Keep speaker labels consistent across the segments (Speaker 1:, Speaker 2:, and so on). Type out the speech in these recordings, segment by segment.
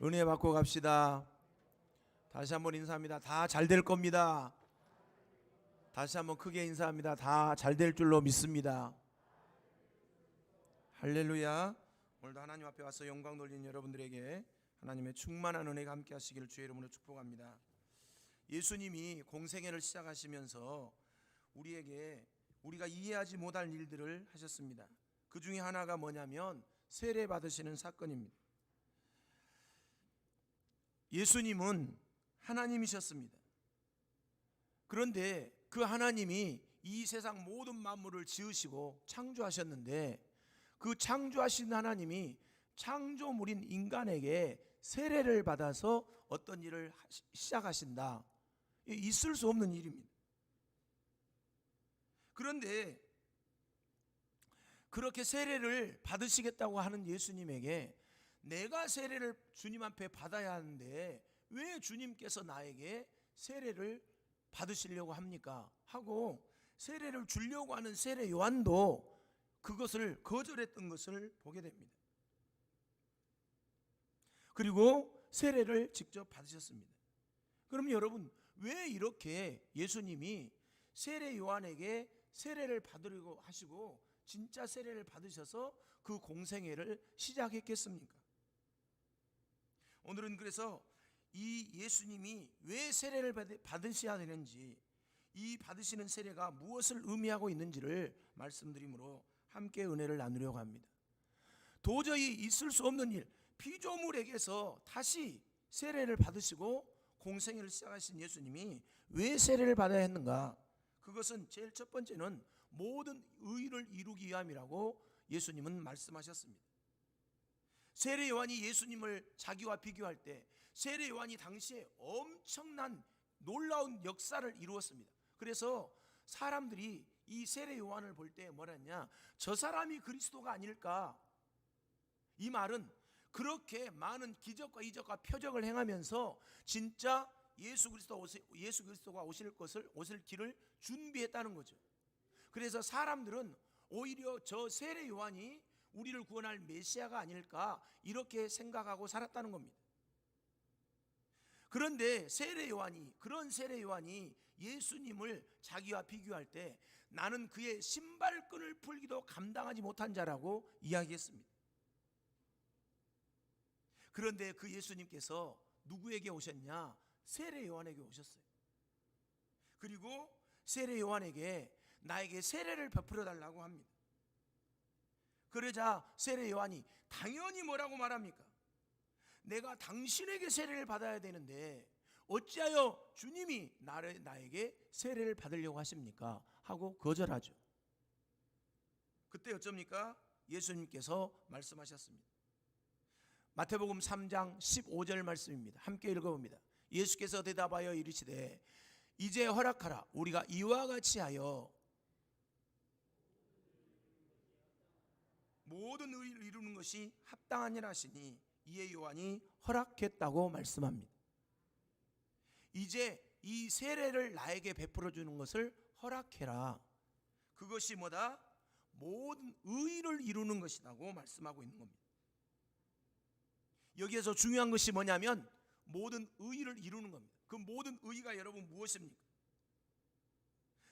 Speaker 1: 은혜 받고 갑시다. 다시 한번 인사합니다. 다 잘 될 겁니다. 다시 한번 크게 인사합니다. 다 잘 될 줄로 믿습니다. 할렐루야. 오늘도 하나님 앞에 와서 영광 돌리는 여러분들에게 하나님의 충만한 은혜가 함께 하시기를 주의 이름으로 축복합니다. 예수님이 공생애를 시작하시면서 우리가 이해하지 못할 일들을 하셨습니다. 그 중에 하나가 뭐냐면 세례 받으시는 사건입니다. 예수님은 하나님이셨습니다. 그런데 그 하나님이 이 세상 모든 만물을 지으시고 창조하셨는데 그 창조하신 하나님이 창조물인 인간에게 세례를 받아서 어떤 일을 시작하신다. 있을 수 없는 일입니다. 그런데 그렇게 세례를 받으시겠다고 하는 예수님에게 내가 세례를 주님 앞에 받아야 하는데 왜 주님께서 나에게 세례를 받으시려고 합니까? 하고 세례를 주려고 하는 세례 요한도 그것을 거절했던 것을 보게 됩니다. 그리고 세례를 직접 받으셨습니다. 그럼 여러분, 왜 이렇게 예수님이 세례 요한에게 세례를 받으려고 하시고 진짜 세례를 받으셔서 그 공생애를 시작했겠습니까? 오늘은 그래서 이 예수님이 왜 세례를 받으셔야 되는지, 이 받으시는 세례가 무엇을 의미하고 있는지를 말씀드림으로 함께 은혜를 나누려고 합니다. 도저히 있을 수 없는 일, 피조물에게서 다시 세례를 받으시고 공생애를 시작하신 예수님이 왜 세례를 받아야 했는가? 그것은 제일 첫 번째는 모든 의를 이루기 위함이라고 예수님은 말씀하셨습니다. 세례 요한이 예수님을 자기와 비교할 때 세례 요한이 당시에 엄청난 놀라운 역사를 이루었습니다. 그래서 사람들이 이 세례 요한을 볼 때 뭐라 했냐? 저 사람이 그리스도가 아닐까? 이 말은 그렇게 많은 기적과 이적과 표적을 행하면서 진짜 예수 그리스도가 오실 길을 준비했다는 거죠. 그래서 사람들은 오히려 저 세례 요한이 우리를 구원할 메시아가 아닐까 이렇게 생각하고 살았다는 겁니다. 그런데 그런 세례 요한이 예수님을 자기와 비교할 때 나는 그의 신발끈을 풀기도 감당하지 못한 자라고 이야기했습니다. 그런데 그 예수님께서 누구에게 오셨냐? 세례 요한에게 오셨어요. 그리고 세례 요한에게 나에게 세례를 베풀어 달라고 합니다. 그러자 세례 요한이 당연히 뭐라고 말합니까? 내가 당신에게 세례를 받아야 되는데 어찌하여 주님이 나에게 세례를 받으려고 하십니까? 하고 거절하죠. 그때 어쩝니까? 예수님께서 말씀하셨습니다. 마태복음 3장 15절 말씀입니다. 함께 읽어봅니다. 예수께서 대답하여 이르시되 이제 허락하라. 우리가 이와 같이 하여 모든 의를 이루는 것이 합당하니라 하시니 이에 요한이 허락했다고 말씀합니다. 이제 이 세례를 나에게 베풀어 주는 것을 허락해라. 그것이 뭐다? 모든 의를 이루는 것이라고 말씀하고 있는 겁니다. 여기에서 중요한 것이 뭐냐면 모든 의를 이루는 겁니다. 그 모든 의가 여러분 무엇입니까?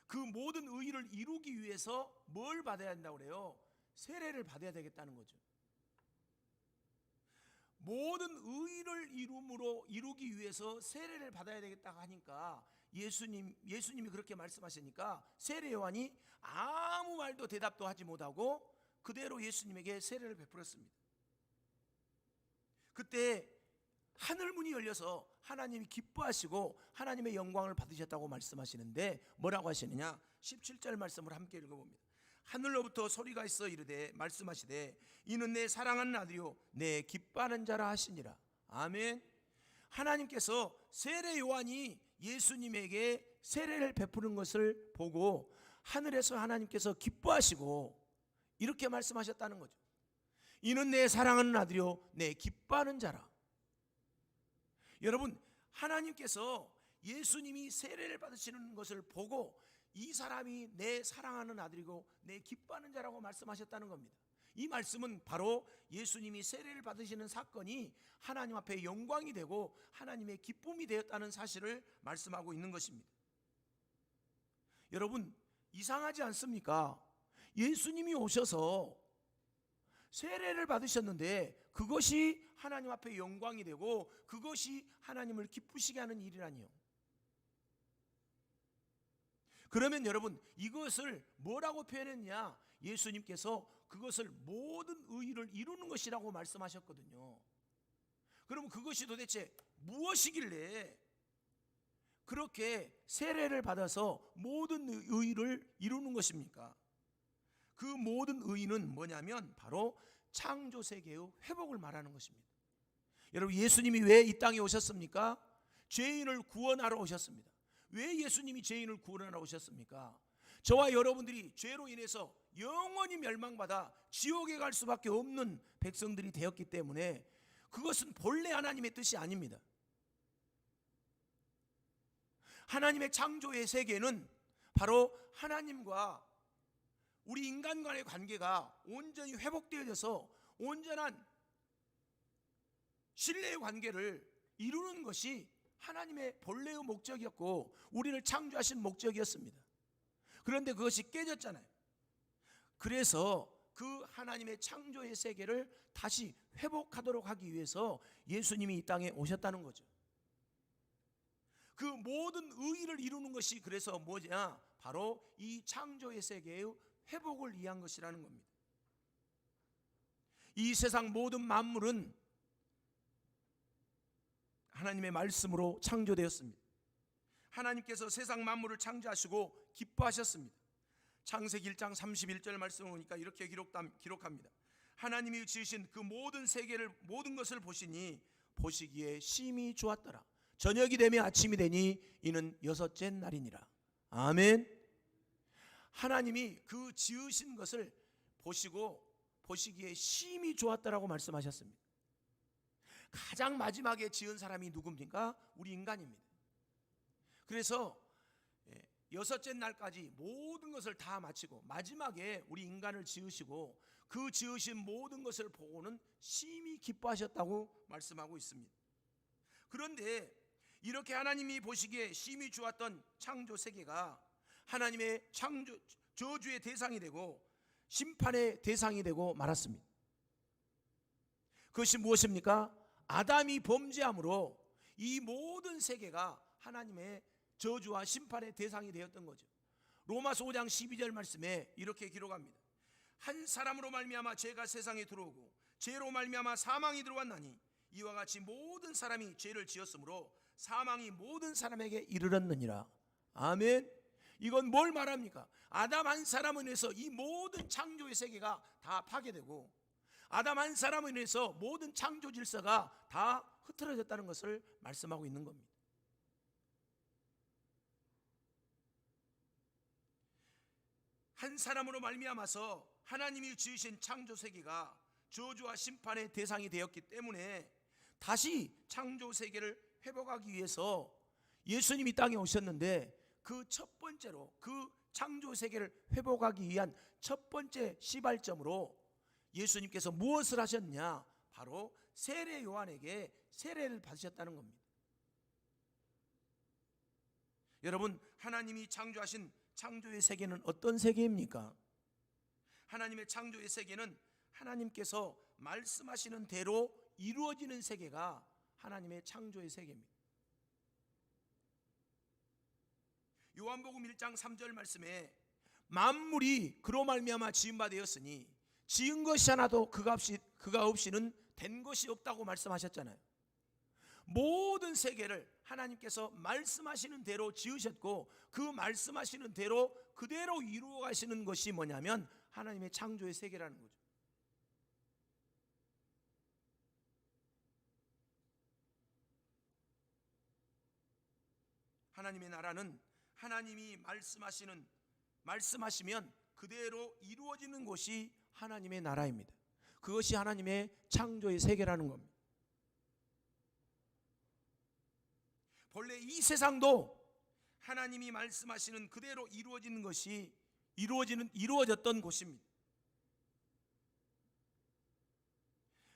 Speaker 1: 그 모든 의를 이루기 위해서 뭘 받아야 한다고 그래요? 세례를 받아야 되겠다는 거죠. 모든 의를 이루기 위해서 세례를 받아야 되겠다고 하니까 예수님이 그렇게 말씀하시니까 세례 요한이 아무 말도 대답도 하지 못하고 그대로 예수님에게 세례를 베풀었습니다. 그때 하늘문이 열려서 하나님이 기뻐하시고 하나님의 영광을 받으셨다고 말씀하시는데 뭐라고 하시느냐? 17절 말씀을 함께 읽어봅니다. 하늘로부터 소리가 있어 이르되 말씀하시되 이는 내 사랑하는 아들이요 내 기뻐하는 자라 하시니라. 아멘. 하나님께서 세례 요한이 예수님에게 세례를 베푸는 것을 보고 하늘에서 하나님께서 기뻐하시고 이렇게 말씀하셨다는 거죠. 이는 내 사랑하는 아들이요 내 기뻐하는 자라. 여러분, 하나님께서 예수님이 세례를 받으시는 것을 보고 이 사람이 내 사랑하는 아들이고 내 기뻐하는 자라고 말씀하셨다는 겁니다. 이 말씀은 바로 예수님이 세례를 받으시는 사건이 하나님 앞에 영광이 되고 하나님의 기쁨이 되었다는 사실을 말씀하고 있는 것입니다. 여러분, 이상하지 않습니까? 예수님이 오셔서 세례를 받으셨는데 그것이 하나님 앞에 영광이 되고 그것이 하나님을 기쁘시게 하는 일이라니요. 그러면 여러분, 이것을 뭐라고 표현했냐? 예수님께서 그것을 모든 의의를 이루는 것이라고 말씀하셨거든요. 그럼 그것이 도대체 무엇이길래 그렇게 세례를 받아서 모든 의의를 이루는 것입니까? 그 모든 의의는 뭐냐면 바로 창조 세계의 회복을 말하는 것입니다. 여러분, 예수님이 왜 이 땅에 오셨습니까? 죄인을 구원하러 오셨습니다. 왜 예수님이 죄인을 구원하러 오셨습니까? 저와 여러분들이 죄로 인해서 영원히 멸망받아 지옥에 갈 수밖에 없는 백성들이 되었기 때문에 그것은 본래 하나님의 뜻이 아닙니다. 하나님의 창조의 세계는 바로 하나님과 우리 인간 간의 관계가 온전히 회복되어져서 온전한 신뢰의 관계를 이루는 것이 하나님의 본래의 목적이었고 우리를 창조하신 목적이었습니다. 그런데 그것이 깨졌잖아요. 그래서 그 하나님의 창조의 세계를 다시 회복하도록 하기 위해서 예수님이 이 땅에 오셨다는 거죠. 그 모든 의의를 이루는 것이 그래서 뭐냐? 바로 이 창조의 세계의 회복을 위한 것이라는 겁니다. 이 세상 모든 만물은 하나님의 말씀으로 창조되었습니다. 하나님께서 세상 만물을 창조하시고 기뻐하셨습니다. 창세기 1장 31절 말씀을 보니까 이렇게 기록합니다. 하나님이 지으신 그 모든 세계를 모든 것을 보시니 보시기에 심히 좋았더라. 저녁이 되며 아침이 되니 이는 여섯째 날이니라. 아멘. 하나님이 그 지으신 것을 보시기에 심히 좋았다라고 말씀하셨습니다. 가장 마지막에 지은 사람이 누굽니까? 우리 인간입니다. 그래서 여섯째 날까지 모든 것을 다 마치고 마지막에 우리 인간을 지으시고 그 지으신 모든 것을 보고는 심히 기뻐하셨다고 말씀하고 있습니다. 그런데 이렇게 하나님이 보시기에 심히 좋았던 창조 세계가 하나님의 저주의 대상이 되고 심판의 대상이 되고 말았습니다. 그것이 무엇입니까? 아담이 범죄함으로 이 모든 세계가 하나님의 저주와 심판의 대상이 되었던 거죠. 로마서 5장 12절 말씀에 이렇게 기록합니다. 한 사람으로 말미암아 죄가 세상에 들어오고 죄로 말미암아 사망이 들어왔나니 이와 같이 모든 사람이 죄를 지었으므로 사망이 모든 사람에게 이르렀느니라. 아멘. 이건 뭘 말합니까? 아담 한 사람으로 인해서 이 모든 창조의 세계가 다 파괴되고 아담 한 사람으로 인해서 모든 창조 질서가 다 흐트러졌다는 것을 말씀하고 있는 겁니다. 한 사람으로 말미암아서 하나님이 지으신 창조 세계가 저주와 심판의 대상이 되었기 때문에 다시 창조 세계를 회복하기 위해서 예수님이 땅에 오셨는데 그 첫 번째로 그 창조 세계를 회복하기 위한 첫 번째 시발점으로 예수님께서 무엇을 하셨냐? 바로 세례 요한에게 세례를 받으셨다는 겁니다. 여러분, 하나님이 창조하신 창조의 세계는 어떤 세계입니까? 하나님의 창조의 세계는 하나님께서 말씀하시는 대로 이루어지는 세계가 하나님의 창조의 세계입니다. 요한복음 1장 3절 말씀에 만물이 그로 말미암아 지은 바 되었으니 지은 것이 하나도 그가 없이는 된 것이 없다고 말씀하셨잖아요. 모든 세계를 하나님께서 말씀하시는 대로 지으셨고 그 말씀하시는 대로 그대로 이루어 가시는 것이 뭐냐면 하나님의 창조의 세계라는 거죠. 하나님의 나라는 하나님이 말씀하시면 그대로 이루어지는 것이 하나님의 나라입니다. 그것이 하나님의 창조의 세계라는 겁니다. 본래 이 세상도 하나님이 말씀하시는 그대로 이루어지는 것이 이루어졌던 곳입니다.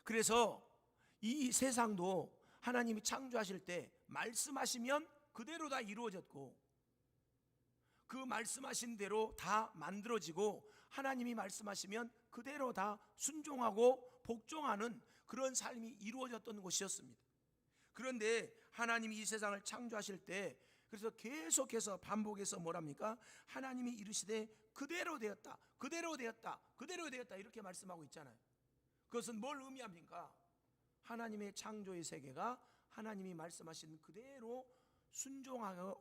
Speaker 1: 그래서 이 세상도 하나님이 창조하실 때 말씀하시면 그대로 다 이루어졌고, 그 말씀하신 대로 다 만들어지고, 하나님이 말씀하시면 그대로 다 순종하고 복종하는 그런 삶이 이루어졌던 것이었습니다. 그런데 하나님이 이 세상을 창조하실 때, 그래서 계속해서 반복해서 뭐랍니까? 하나님이 이르시되 그대로 되었다, 그대로 되었다, 그대로 되었다, 이렇게 말씀하고 있잖아요. 그것은 뭘 의미합니까? 하나님의 창조의 세계가 하나님이 말씀하신 그대로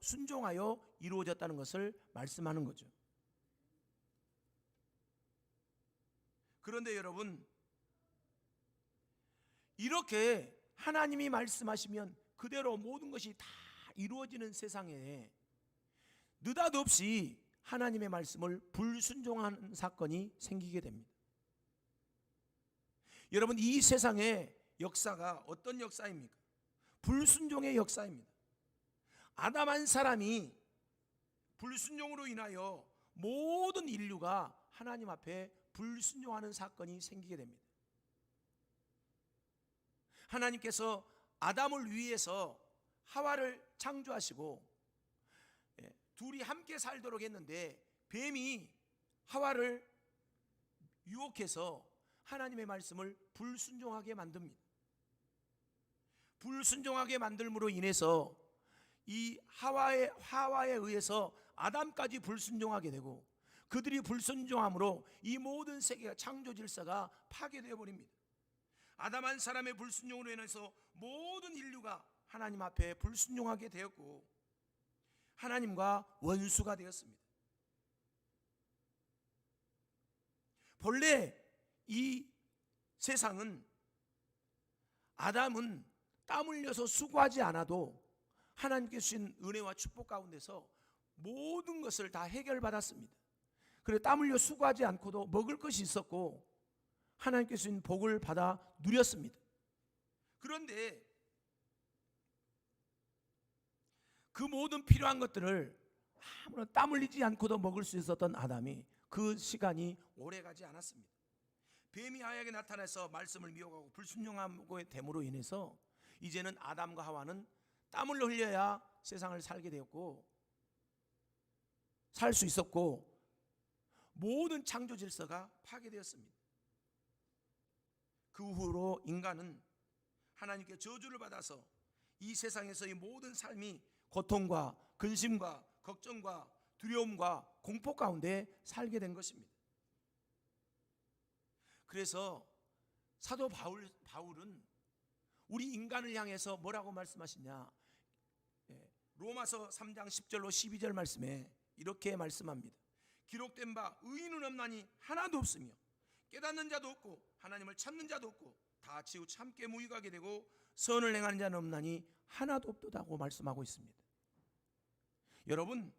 Speaker 1: 순종하여 이루어졌다는 것을 말씀하는 거죠. 그런데 여러분, 이렇게 하나님이 말씀하시면 그대로 모든 것이 다 이루어지는 세상에 느닷없이 하나님의 말씀을 불순종하는 사건이 생기게 됩니다. 여러분, 이 세상의 역사가 어떤 역사입니까? 불순종의 역사입니다. 아담 한 사람이 불순종으로 인하여 모든 인류가 하나님 앞에 불순종하는 사건이 생기게 됩니다. 하나님께서 아담을 위해서 하와를 창조하시고 둘이 함께 살도록 했는데, 뱀이 하와를 유혹해서 하나님의 말씀을 불순종하게 만듭니다. 불순종하게 만들므로 인해서 이 하와에 의해서 아담까지 불순종하게 되고, 그들이 불순종함으로 이 모든 세계가, 창조 질서가 파괴되어 버립니다. 아담 한 사람의 불순종으로 인해서 모든 인류가 하나님 앞에 불순종하게 되었고, 하나님과 원수가 되었습니다. 본래 이 세상은, 아담은 땀 흘려서 수고하지 않아도 하나님께 주신 은혜와 축복 가운데서 모든 것을 다 해결받았습니다. 그래, 땀 흘려 수고하지 않고도 먹을 것이 있었고 하나님께 주신 복을 받아 누렸습니다. 그런데 그 모든 필요한 것들을 아무런 땀 흘리지 않고도 먹을 수 있었던 아담이 그 시간이 오래가지 않았습니다. 뱀이 하와에게 나타나서 말씀을 미혹하고 불순종하고 됨으로 인해서 이제는 아담과 하와는 땀을 흘려야 세상을 살게 되었고, 살 수 있었고, 모든 창조 질서가 파괴되었습니다. 그 후로 인간은 하나님께 저주를 받아서 이 세상에서의 모든 삶이 고통과 근심과 걱정과 두려움과 공포 가운데 살게 된 것입니다. 그래서 사도 바울은 우리 인간을 향해서 뭐라고 말씀하시냐? 로마서 3장 10절로 12절 말씀에 이렇게 말씀합니다. 기록된 바 의인은 없나니 하나도 없으며 깨닫는 자도 없고 하나님을 찾는 자도 없고 다 치우쳐 함께 무익하게 되고 선을 행하는 자는 없나니 하나도 없도다고 말씀하고 있습니다. 여러분,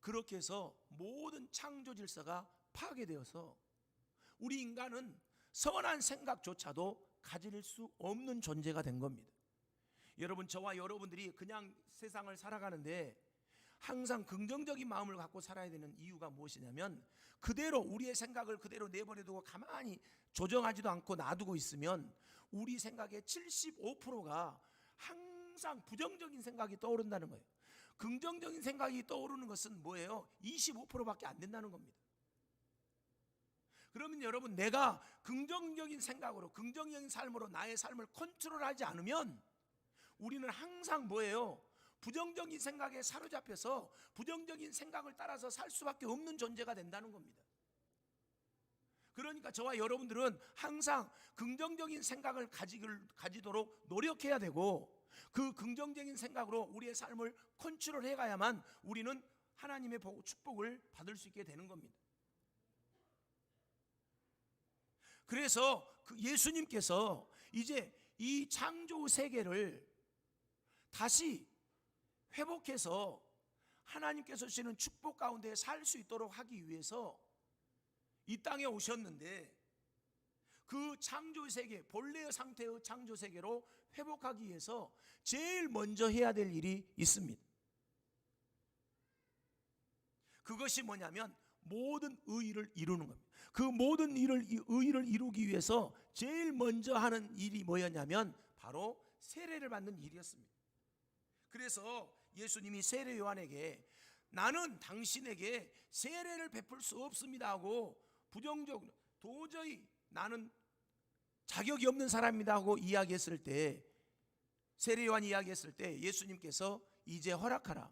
Speaker 1: 그렇게 해서 모든 창조 질서가 파괴되어서 우리 인간은 선한 생각조차도 가질 수 없는 존재가 된 겁니다. 여러분, 저와 여러분들이 그냥 세상을 살아가는데 항상 긍정적인 마음을 갖고 살아야 되는 이유가 무엇이냐면, 그대로 우리의 생각을 그대로 내버려두고 가만히 조정하지도 않고 놔두고 있으면 우리 생각의 75%가 항상 부정적인 생각이 떠오른다는 거예요. 긍정적인 생각이 떠오르는 것은 뭐예요? 25%밖에 안 된다는 겁니다. 그러면 여러분, 내가 긍정적인 생각으로, 긍정적인 삶으로 나의 삶을 컨트롤하지 않으면 우리는 항상 뭐예요? 부정적인 생각에 사로잡혀서 부정적인 생각을 따라서 살 수밖에 없는 존재가 된다는 겁니다. 그러니까 저와 여러분들은 항상 긍정적인 생각을 가지도록 노력해야 되고, 그 긍정적인 생각으로 우리의 삶을 컨트롤해 가야만 우리는 하나님의 축복을 받을 수 있게 되는 겁니다. 그래서 예수님께서 이제 이 창조 세계를 다시 회복해서 하나님께서 주시는 축복 가운데 살 수 있도록 하기 위해서 이 땅에 오셨는데, 그 창조 세계, 본래의 상태의 창조 세계로 회복하기 위해서 제일 먼저 해야 될 일이 있습니다. 그것이 뭐냐면 모든 의의를 이루는 겁니다. 그 모든 의의를 이루기 위해서 제일 먼저 하는 일이 뭐였냐면 바로 세례를 받는 일이었습니다. 그래서 예수님이 세례 요한에게 나는 당신에게 세례를 베풀 수 없습니다 하고 부정적으로 도저히 나는 자격이 없는 사람이다 하고 이야기했을 때, 세례 요한이 이야기했을 때 예수님께서 이제 허락하라,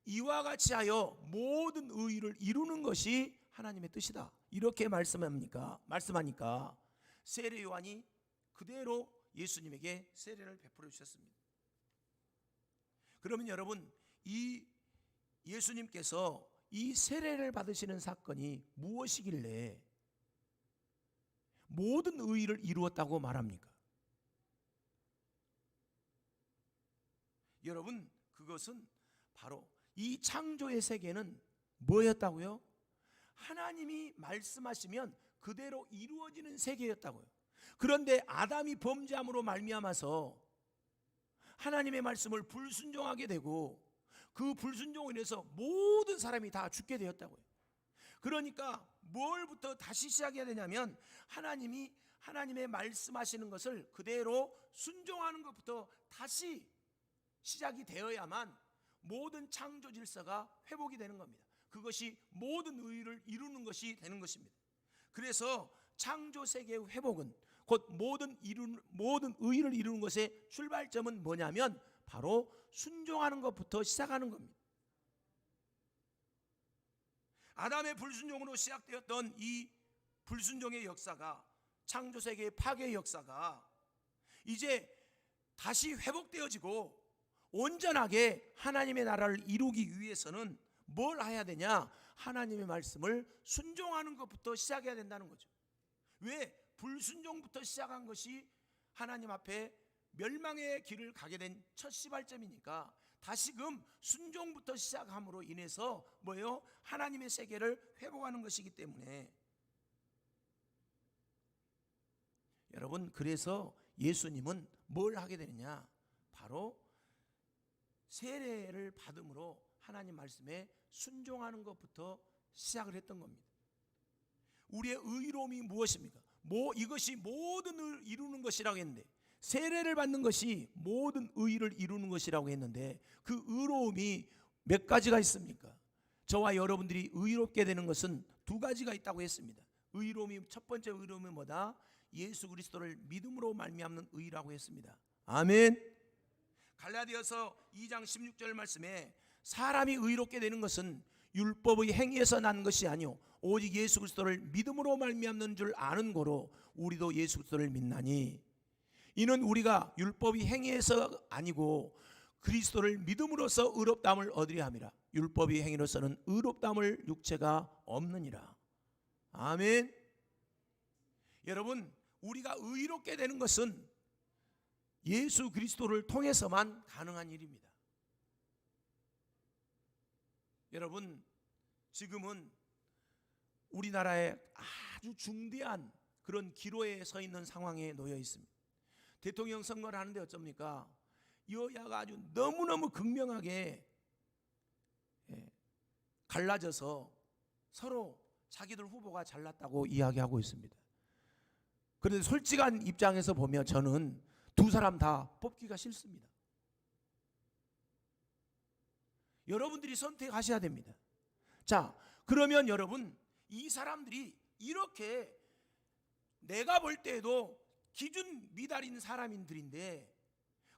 Speaker 1: 이와 같이 하여 모든 의의를 이루는 것이 하나님의 뜻이다, 이렇게 말씀하니까 세례 요한이 그대로 예수님에게 세례를 베풀어 주셨습니다. 그러면 여러분, 이 예수님께서 이 세례를 받으시는 사건이 무엇이길래 모든 의의를 이루었다고 말합니까? 여러분, 그것은 바로 이 창조의 세계는 뭐였다고요? 하나님이 말씀하시면 그대로 이루어지는 세계였다고요. 그런데 아담이 범죄함으로 말미암아서 하나님의 말씀을 불순종하게 되고 그 불순종으로 인해서 모든 사람이 다 죽게 되었다고요. 그러니까 뭘부터 다시 시작해야 되냐면 하나님의 말씀하시는 것을 그대로 순종하는 것부터 다시 시작이 되어야만 모든 창조 질서가 회복이 되는 겁니다. 그것이 모든 의의를 이루는 것이 되는 것입니다. 그래서 창조 세계의 회복은 곧 모든 의의를 이루는 것의 출발점은 뭐냐면 바로 순종하는 것부터 시작하는 겁니다. 아담의 불순종으로 시작되었던 이 불순종의 역사가, 창조 세계의 파괴의 역사가 이제 다시 회복되어지고 온전하게 하나님의 나라를 이루기 위해서는 뭘 해야 되냐? 하나님의 말씀을 순종하는 것부터 시작해야 된다는 거죠. 왜? 불순종부터 시작한 것이 하나님 앞에 멸망의 길을 가게 된 첫 시발점이니까 다시금 순종부터 시작함으로 인해서 뭐예요? 하나님의 세계를 회복하는 것이기 때문에, 여러분, 그래서 예수님은 뭘 하게 되느냐? 바로 세례를 받음으로 하나님 말씀에 순종하는 것부터 시작을 했던 겁니다. 우리의 의로움이 무엇입니까? 이것이 모든 의를 이루는 것이라고 했는데, 세례를 받는 것이 모든 의를 이루는 것이라고 했는데, 그 의로움이 몇 가지가 있습니까? 저와 여러분들이 의롭게 되는 것은 두 가지가 있다고 했습니다. 첫 번째 의로움이 뭐다? 예수 그리스도를 믿음으로 말미암는 의라고 했습니다. 아멘. 갈라디아서 2장 16절 말씀에 사람이 의롭게 되는 것은 율법의 행위에서 난 것이 아니요 오직 예수 그리스도를 믿음으로 말미암는 줄 아는 고로 우리도 예수 그리스도를 믿나니, 이는 우리가 율법이 행위에서 아니고 그리스도를 믿음으로써 의롭다함을 얻으려 함이라. 율법이 행위로서는 의롭다함을 육체가 없느니라. 아멘. 여러분, 우리가 의롭게 되는 것은 예수 그리스도를 통해서만 가능한 일입니다. 여러분, 지금은 우리나라에 아주 중대한 그런 기로에 서 있는 상황에 놓여 있습니다. 대통령 선거를 하는데 어쩝니까? 여야가 아주 너무너무 극명하게 갈라져서 서로 자기들 후보가 잘났다고 이야기하고 있습니다. 그런데 솔직한 입장에서 보면 저는 두 사람 다 뽑기가 싫습니다. 여러분들이 선택하셔야 됩니다. 자, 그러면 여러분, 이 사람들이 이렇게 내가 볼 때에도 기준 미달인 사람들인데,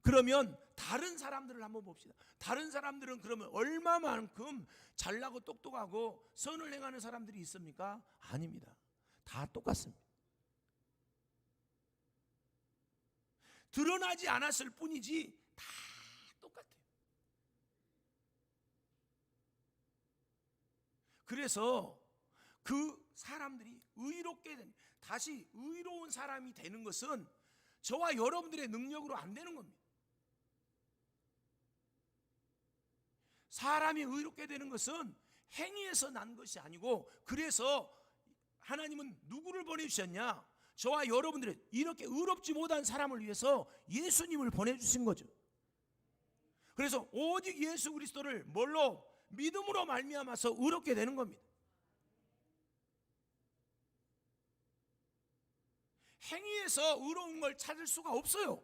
Speaker 1: 그러면 다른 사람들을 한번 봅시다. 다른 사람들은 그러면 얼마만큼 잘나고 똑똑하고 선을 행하는 사람들이 있습니까? 아닙니다. 다 똑같습니다. 드러나지 않았을 뿐이지 다 똑같아요. 그래서 그 사람들이 의롭게 다시 의로운 사람이 되는 것은 저와 여러분들의 능력으로 안 되는 겁니다. 사람이 의롭게 되는 것은 행위에서 난 것이 아니고, 그래서 하나님은 누구를 보내주셨냐? 저와 여러분들은 이렇게 의롭지 못한 사람을 위해서 예수님을 보내주신 거죠. 그래서 오직 예수 그리스도를 뭘로? 믿음으로 말미암아서 의롭게 되는 겁니다. 행위에서 의로운 걸 찾을 수가 없어요.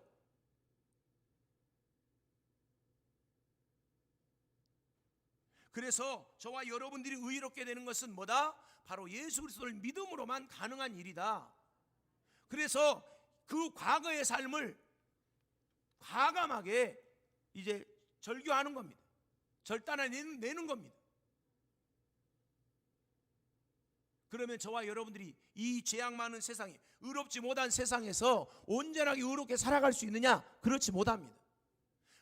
Speaker 1: 그래서 저와 여러분들이 의롭게 되는 것은 뭐다? 바로 예수 그리스도를 믿음으로만 가능한 일이다. 그래서 그 과거의 삶을 과감하게 이제 절교하는 겁니다. 절단해내는 겁니다. 그러면 저와 여러분들이 이 죄악 많은 세상에, 의롭지 못한 세상에서 온전하게 의롭게 살아갈 수 있느냐? 그렇지 못합니다.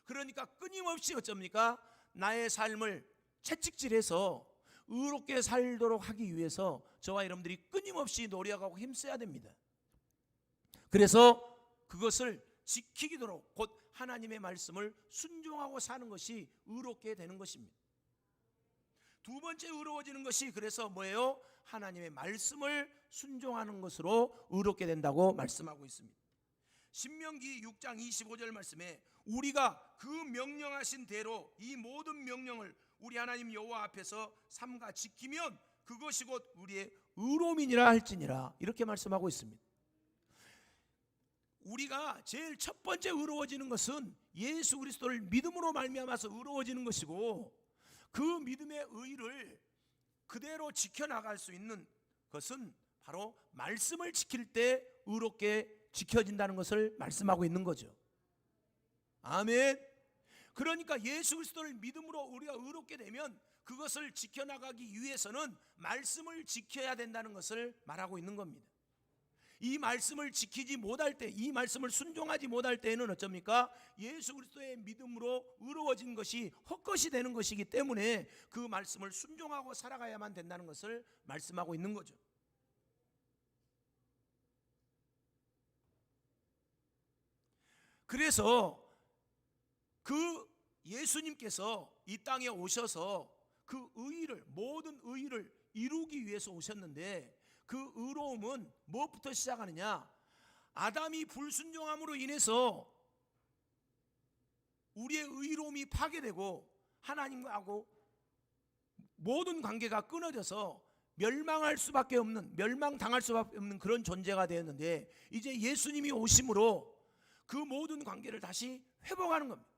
Speaker 1: 그러니까 끊임없이 어쩝니까? 나의 삶을 채찍질해서 의롭게 살도록 하기 위해서 저와 여러분들이 끊임없이 노력하고 힘써야 됩니다. 그래서 그것을 지키도록 곧 하나님의 말씀을 순종하고 사는 것이 의롭게 되는 것입니다. 두 번째 의로워지는 것이 그래서 뭐예요? 하나님의 말씀을 순종하는 것으로 의롭게 된다고 말씀하고 있습니다. 신명기 6장 25절 말씀에 우리가 그 명령하신 대로 이 모든 명령을 우리 하나님 여호와 앞에서 삼가 지키면 그것이 곧 우리의 의로움이니라 할지니라, 이렇게 말씀하고 있습니다. 우리가 제일 첫 번째 의로워지는 것은 예수 그리스도를 믿음으로 말미암아서 의로워지는 것이고, 그 믿음의 의를 그대로 지켜나갈 수 있는 것은 바로 말씀을 지킬 때 의롭게 지켜진다는 것을 말씀하고 있는 거죠. 아멘. 그러니까 예수 그리스도를 믿음으로 우리가 의롭게 되면 그것을 지켜나가기 위해서는 말씀을 지켜야 된다는 것을 말하고 있는 겁니다. 이 말씀을 지키지 못할 때, 이 말씀을 순종하지 못할 때에는 어쩝니까? 예수 그리스도의 믿음으로 의로워진 것이 헛것이 되는 것이기 때문에 그 말씀을 순종하고 살아가야만 된다는 것을 말씀하고 있는 거죠. 그래서 그 예수님께서 이 땅에 오셔서 그 의의를, 모든 의의를 이루기 위해서 오셨는데, 그 의로움은 무엇부터 시작하느냐? 아담이 불순종함으로 인해서 우리의 의로움이 파괴되고 하나님하고 모든 관계가 끊어져서 멸망할 수밖에 없는, 멸망당할 수밖에 없는 그런 존재가 되었는데, 이제 예수님이 오심으로 그 모든 관계를 다시 회복하는 겁니다.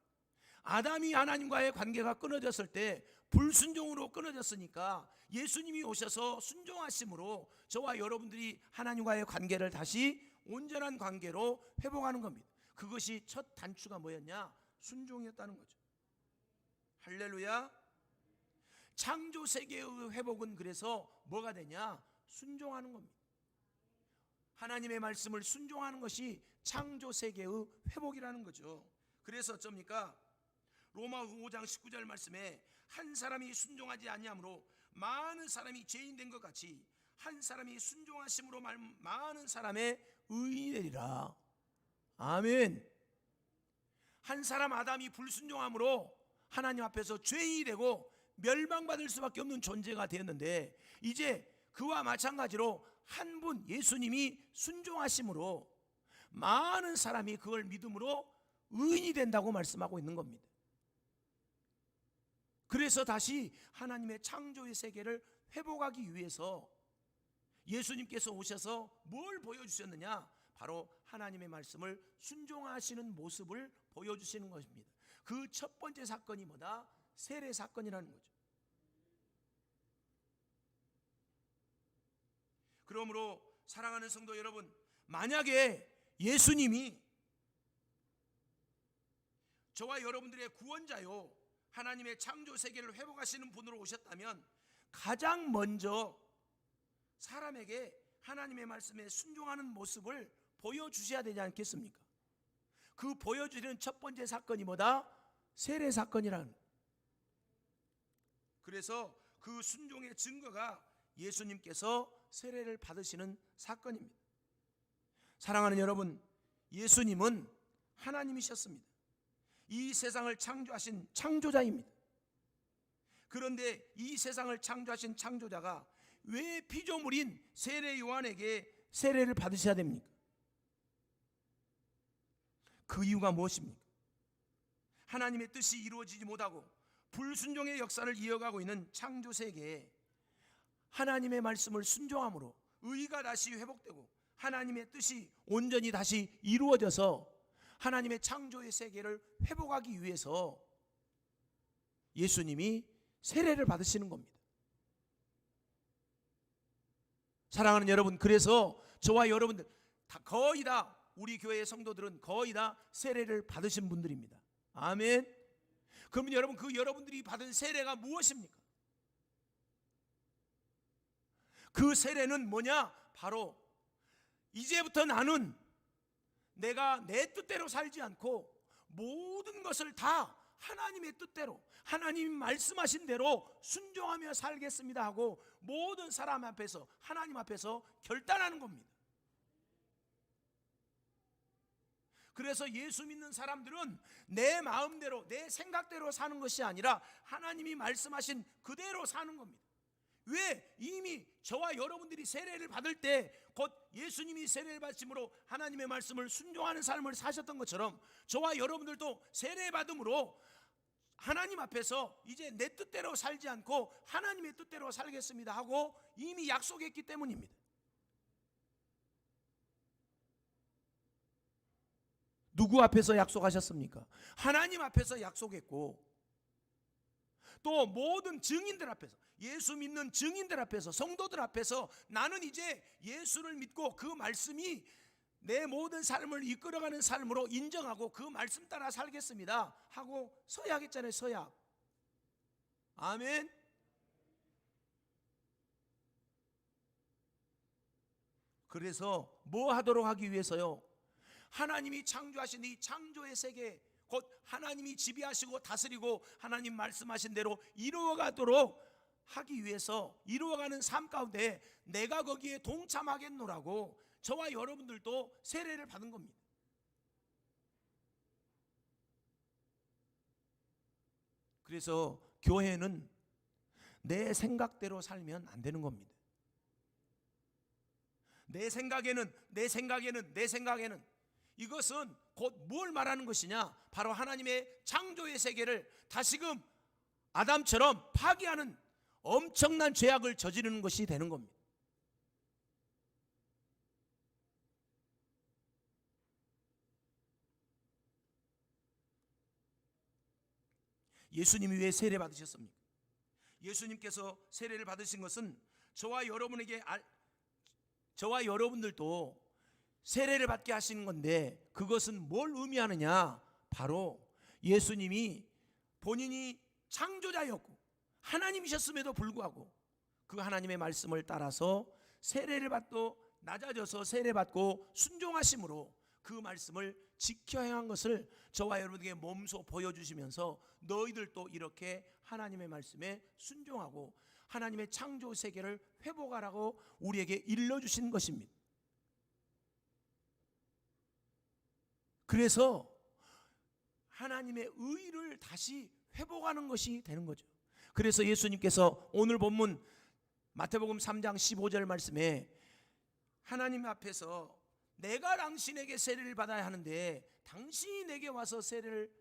Speaker 1: 아담이 하나님과의 관계가 끊어졌을 때 불순종으로 끊어졌으니까 예수님이 오셔서 순종하심으로 저와 여러분들이 하나님과의 관계를 다시 온전한 관계로 회복하는 겁니다. 그것이 첫 단추가 뭐였냐? 순종이었다는 거죠. 할렐루야. 창조 세계의 회복은 그래서 뭐가 되냐? 순종하는 겁니다. 하나님의 말씀을 순종하는 것이 창조 세계의 회복이라는 거죠. 그래서 어쩝니까? 로마 5장 19절 말씀에 한 사람이 순종하지 아니하므로 많은 사람이 죄인 된 것 같이 한 사람이 순종하심으로 많은 사람의 의인이 되리라. 아멘. 한 사람 아담이 불순종함으로 하나님 앞에서 죄인이 되고 멸망받을 수밖에 없는 존재가 되었는데, 이제 그와 마찬가지로 한 분 예수님이 순종하심으로 많은 사람이 그걸 믿음으로 의인이 된다고 말씀하고 있는 겁니다. 그래서 다시 하나님의 창조의 세계를 회복하기 위해서 예수님께서 오셔서 뭘 보여주셨느냐? 바로 하나님의 말씀을 순종하시는 모습을 보여주시는 것입니다. 그 첫 번째 사건이 뭐다? 세례 사건이라는 거죠. 그러므로 사랑하는 성도 여러분, 만약에 예수님이 저와 여러분들의 구원자요, 하나님의 창조 세계를 회복하시는 분으로 오셨다면 가장 먼저 사람에게 하나님의 말씀에 순종하는 모습을 보여주셔야 되지 않겠습니까? 그 보여주는 첫 번째 사건이 뭐다? 세례 사건이라는. 그래서 그 순종의 증거가 예수님께서 세례를 받으시는 사건입니다. 사랑하는 여러분, 예수님은 하나님이셨습니다. 이 세상을 창조하신 창조자입니다. 그런데 이 세상을 창조하신 창조자가 왜 피조물인 세례 요한에게 세례를 받으셔야 됩니까? 그 이유가 무엇입니까? 하나님의 뜻이 이루어지지 못하고 불순종의 역사를 이어가고 있는 창조 세계에 하나님의 말씀을 순종함으로 의가 다시 회복되고 하나님의 뜻이 온전히 다시 이루어져서 하나님의 창조의 세계를 회복하기 위해서 예수님이 세례를 받으시는 겁니다. 사랑하는 여러분, 그래서 저와 여러분들 거의 다, 우리 교회의 성도들은 거의 다 세례를 받으신 분들입니다. 아멘. 그러면 여러분, 그 여러분들이 받은 세례가 무엇입니까? 그 세례는 뭐냐? 바로 이제부터 나는 내가 내 뜻대로 살지 않고 모든 것을 다 하나님의 뜻대로, 하나님이 말씀하신 대로 순종하며 살겠습니다 하고 모든 사람 앞에서, 하나님 앞에서 결단하는 겁니다. 그래서 예수 믿는 사람들은 내 마음대로, 내 생각대로 사는 것이 아니라 하나님이 말씀하신 그대로 사는 겁니다. 왜? 이미 저와 여러분들이 세례를 받을 때 곧 예수님이 세례를 받으심으로 하나님의 말씀을 순종하는 삶을 사셨던 것처럼 저와 여러분들도 세례 받음으로 하나님 앞에서 이제 내 뜻대로 살지 않고 하나님의 뜻대로 살겠습니다 하고 이미 약속했기 때문입니다. 누구 앞에서 약속하셨습니까? 하나님 앞에서 약속했고, 또 모든 증인들 앞에서, 예수 믿는 증인들 앞에서, 성도들 앞에서 나는 이제 예수를 믿고 그 말씀이 내 모든 삶을 이끌어가는 삶으로 인정하고 그 말씀 따라 살겠습니다 하고 서약했잖아요. 서약. 아멘. 그래서 뭐 하도록 하기 위해서요? 하나님이 창조하신 이 창조의 세계, 곧 하나님이 지배하시고 다스리고 하나님 말씀하신 대로 이루어가도록 하기 위해서, 이루어가는 삶 가운데 내가 거기에 동참하겠노라고 저와 여러분들도 세례를 받은 겁니다. 그래서 교회는 내 생각대로 살면 안 되는 겁니다. 내 생각에는 이것은 곧 뭘 말하는 것이냐? 바로 하나님의 창조의 세계를 다시금 아담처럼 파괴하는 엄청난 죄악을 저지르는 것이 되는 겁니다. 예수님이 왜 세례 받으셨습니까? 예수님께서 세례를 받으신 것은 저와 여러분들도 세례를 받게 하시는 건데, 그것은 뭘 의미하느냐? 바로 예수님이 본인이 창조자였고 하나님이셨음에도 불구하고 그 하나님의 말씀을 따라서 세례를 받고 낮아져서 세례받고 순종하심으로 그 말씀을 지켜 행한 것을 저와 여러분에게 몸소 보여주시면서 너희들도 이렇게 하나님의 말씀에 순종하고 하나님의 창조 세계를 회복하라고 우리에게 일러주신 것입니다. 그래서 하나님의 의를 다시 회복하는 것이 되는 거죠. 그래서 예수님께서 오늘 본문 마태복음 3장 15절 말씀에 하나님 앞에서 내가 당신에게 세례를 받아야 하는데 당신이 내게 와서 세례를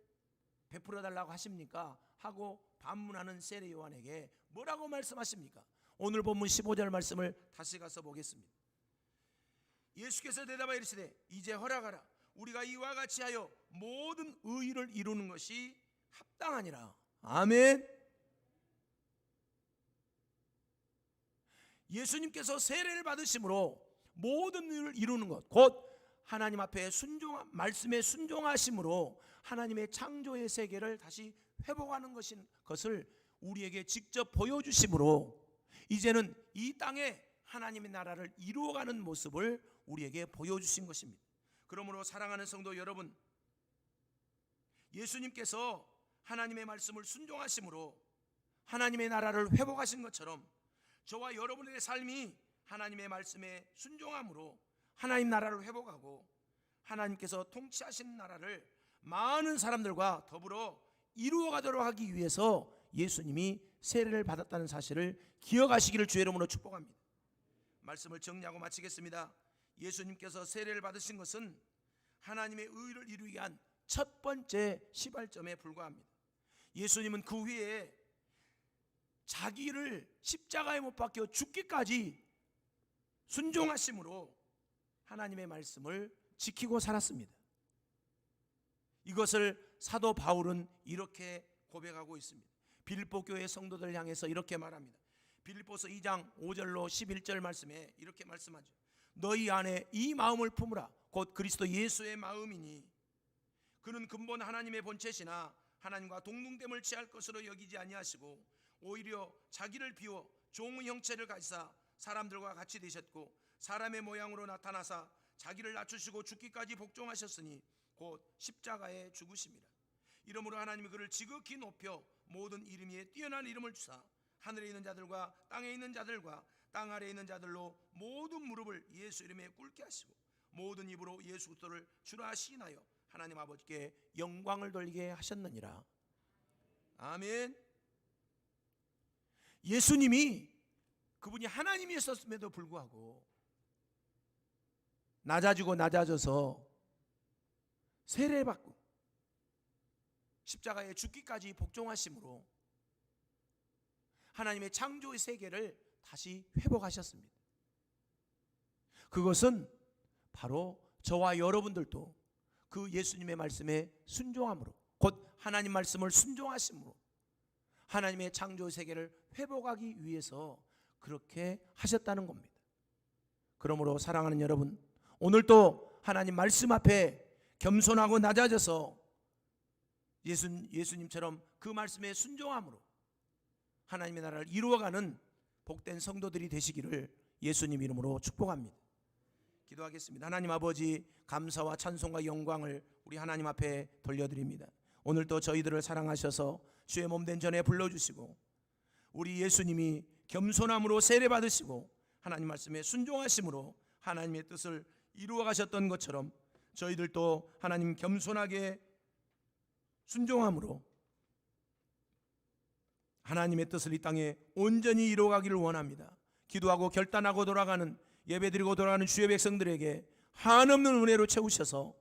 Speaker 1: 베풀어 달라고 하십니까? 하고 반문하는 세례 요한에게 뭐라고 말씀하십니까? 오늘 본문 15절 말씀을 다시 가서 보겠습니다. 예수께서 대답하여 이르시되 이제 허락하라. 우리가 이와 같이 하여 모든 의를 이루는 것이 합당하니라. 아멘. 예수님께서 세례를 받으심으로 모든 일을 이루는 것, 곧 하나님 앞에 말씀에 순종하심으로 하나님의 창조의 세계를 다시 회복하는 것을 우리에게 직접 보여주심으로 이제는 이 땅에 하나님의 나라를 이루어가는 모습을 우리에게 보여주신 것입니다. 그러므로 사랑하는 성도 여러분, 예수님께서 하나님의 말씀을 순종하심으로 하나님의 나라를 회복하신 것처럼 저와 여러분의 삶이 하나님의 말씀에 순종함으로 하나님 나라를 회복하고 하나님께서 통치하시는 나라를 많은 사람들과 더불어 이루어가도록 하기 위해서 예수님이 세례를 받았다는 사실을 기억하시기를 주의 이름으로 축복합니다. 말씀을 정리하고 마치겠습니다. 예수님께서 세례를 받으신 것은 하나님의 의를 이루기 위한 첫 번째 시발점에 불과합니다. 예수님은 그 후에 자기를 십자가에 못 박혀 죽기까지 순종하심으로 하나님의 말씀을 지키고 살았습니다. 이것을 사도 바울은 이렇게 고백하고 있습니다. 빌립보 교회 성도들 향해서 이렇게 말합니다. 빌립보서 2장 5절로 11절 말씀에 이렇게 말씀하죠. 너희 안에 이 마음을 품으라. 곧 그리스도 예수의 마음이니 그는 근본 하나님의 본체시나 하나님과 동등됨을 취할 것으로 여기지 아니하시고 오히려 자기를 비워 종의 형체를 가지사 사람들과 같이 되셨고 사람의 모양으로 나타나사 자기를 낮추시고 죽기까지 복종하셨으니 곧 십자가에 죽으심이라. 이러므로 하나님이 그를 지극히 높여 모든 이름 위에 뛰어난 이름을 주사 하늘에 있는 자들과 땅에 있는 자들과 땅 아래에 있는 자들로 모든 무릎을 예수 이름에 꿇게 하시고 모든 입으로 예수 그리스도를 주라 시인하여 하나님 아버지께 영광을 돌리게 하셨느니라. 아멘. 예수님이 그분이 하나님이었음에도 불구하고 낮아져서 세례받고 십자가에 죽기까지 복종하심으로 하나님의 창조의 세계를 다시 회복하셨습니다. 그것은 바로 저와 여러분들도 그 예수님의 말씀에 순종함으로 곧 하나님 말씀을 순종하심으로 하나님의 창조 세계를 회복하기 위해서 그렇게 하셨다는 겁니다. 그러므로 사랑하는 여러분, 오늘도 하나님 말씀 앞에 겸손하고 낮아져서 예수님처럼 그 말씀에 순종함으로 하나님의 나라를 이루어가는 복된 성도들이 되시기를 예수님 이름으로 축복합니다. 기도하겠습니다. 하나님 아버지, 감사와 찬송과 영광을 우리 하나님 앞에 돌려드립니다. 오늘도 저희들을 사랑하셔서 주의 몸된 전에 불러주시고 우리 예수님이 겸손함으로 세례받으시고 하나님 말씀에 순종하심으로 하나님의 뜻을 이루어 가셨던 것처럼 저희들도 하나님 겸손하게 순종함으로 하나님의 뜻을 이 땅에 온전히 이루어가기를 원합니다. 기도하고 결단하고 돌아가는, 예배드리고 돌아가는 주의 백성들에게 한없는 은혜로 채우셔서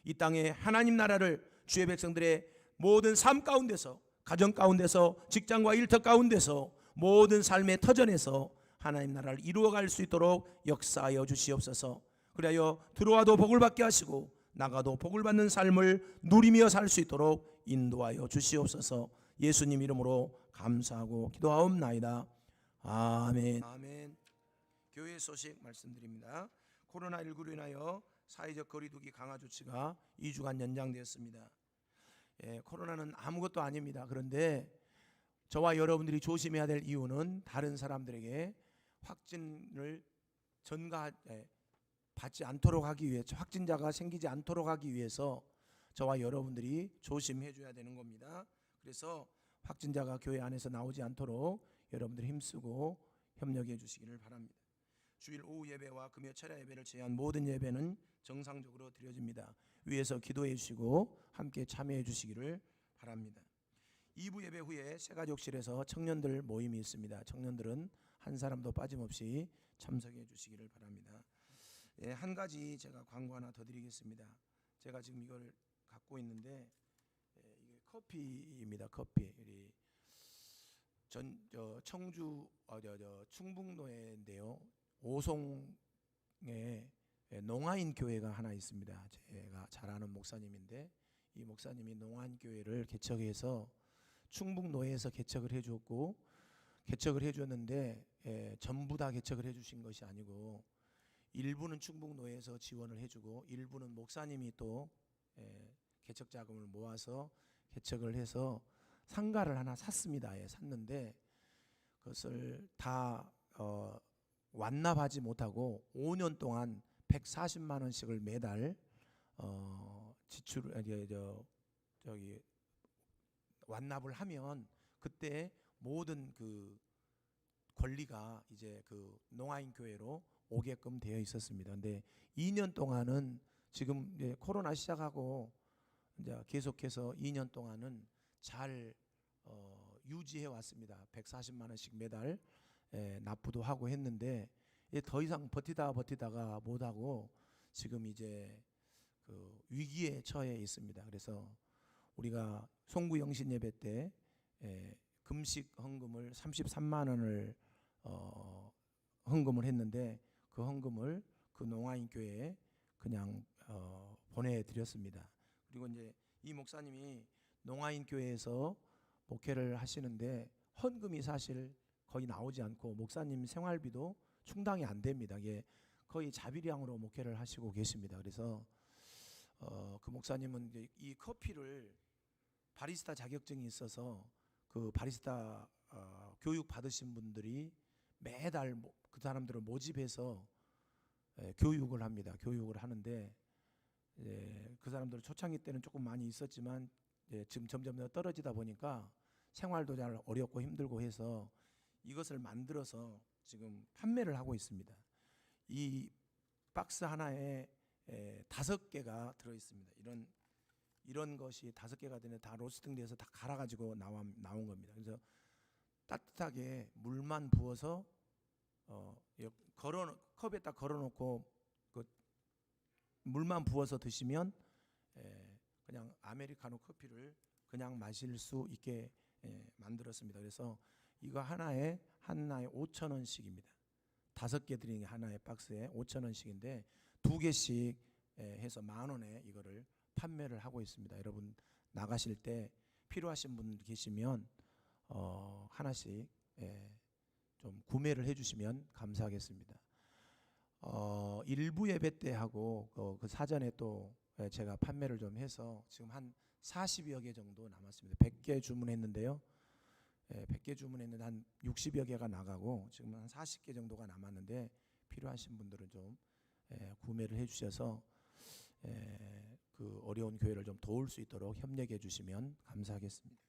Speaker 1: 이 땅에 하나님 나라를 주의 백성들의 모든 삶 가운데서, 가정 가운데서, 직장과 일터 가운데서, 모든 삶의 터전에서 하나님 나라를 이루어갈 수 있도록 역사하여 주시옵소서. 그리하여 들어와도 복을 받게 하시고 나가도 복을 받는 삶을 누리며 살 수 있도록 인도하여 주시옵소서. 예수님 이름으로 감사하고 기도하옵나이다. 아멘. 아멘. 교회 소식 말씀드립니다. 코로나19로 인하여 사회적 거리두기 강화 조치가 2주간 연장되었습니다. 코로나는 아무것도 아닙니다. 그런데 저와 여러분들이 조심해야 될 이유는 다른 사람들에게 확진을 받지 않도록 하기 위해, 확진자가 생기지 않도록 하기 위해서 저와 여러분들이 조심해 줘야 되는 겁니다. 그래서 확진자가 교회 안에서 나오지 않도록 여러분들이 힘쓰고 협력해 주시기를 바랍니다. 주일 오후 예배와 금요 철야 예배를 제외한 모든 예배는 정상적으로 드려집니다. 위에서 기도해 주시고 함께 참여해 주시기를 바랍니다. 2부 예배 후에 새가족실에서 청년들 모임이 있습니다. 청년들은 한 사람도 빠짐없이 참석해 주시기를 바랍니다. 한 가지 제가 광고 하나 더 드리겠습니다. 제가 지금 이걸 갖고 있는데 이게 커피입니다. 커피. 청주 충북로인데요. 오송에 농아인 교회가 하나 있습니다. 제가 잘 아는 목사님인데 이 목사님이 농아인 교회를 개척해서 충북노회에서 개척을 해주었고, 개척을 해주었는데 전부 다 개척을 해주신 것이 아니고 일부는 충북노회에서 지원을 해주고 일부는 목사님이 또 개척 자금을 모아서 개척을 해서 상가를 하나 샀습니다. 샀는데 그것을 다 완납하지 못하고 5년 동안 140만 원씩을 매달 완납을 하면 그때 모든 그 권리가 이제 그 농아인 교회로 오게끔 되어 있었습니다. 근데 2년 동안은 지금 이제 코로나 시작하고 이제 계속해서 2년 동안은 잘 유지해 왔습니다. 140만 원씩 매달 납부도 하고 했는데 더 이상 버티다가 못하고 지금 이제 그 위기에 처해 있습니다. 그래서 우리가 송구 영신 예배 때 금식 헌금을 33만 원을 헌금을 했는데 그 헌금을 그 농아인 교회에 그냥 보내드렸습니다. 그리고 이제 이 목사님이 농아인 교회에서 목회를 하시는데 헌금이 사실 거의 나오지 않고 목사님 생활비도 충당이 안 됩니다. 이게 거의 자비량으로 목회를 하시고 계십니다. 그래서 그 목사님은 이제 이 커피를 바리스타 자격증이 있어서 그 바리스타 교육 받으신 분들이 매달 그 사람들을 모집해서 교육을 합니다. 교육을 하는데 그 사람들은 초창기 때는 조금 많이 있었지만 지금 점점 더 떨어지다 보니까 생활도 잘 어렵고 힘들고 해서 이것을 만들어서 지금 판매를 하고 있습니다. 이 박스 하나에 5개가 들어 있습니다. 이런 것이 5개가 되는 다 로스팅돼서 다 갈아가지고 나온 겁니다. 그래서 따뜻하게 물만 부어서 컵에다 걸어놓고 그 물만 부어서 드시면 그냥 아메리카노 커피를 그냥 마실 수 있게 만들었습니다. 그래서 이거 하나에 5,000원씩입니다. 5개 들인 하나의 박스에 5,000원씩인데 2개씩 해서 10,000원에 이거를 판매를 하고 있습니다. 여러분 나가실 때 필요하신 분 계시면 하나씩 좀 구매를 해주시면 감사하겠습니다. 일부 예배 때 하고 그 사전에 또 제가 판매를 좀 해서 지금 한 40여 개 정도 남았습니다. 100개 주문했는데요. 100개 주문했는데 한 60여 개가 나가고 지금 한 40개 정도가 남았는데 필요하신 분들은 좀 구매를 해주셔서 그 어려운 교회를 좀 도울 수 있도록 협력해 주시면 감사하겠습니다.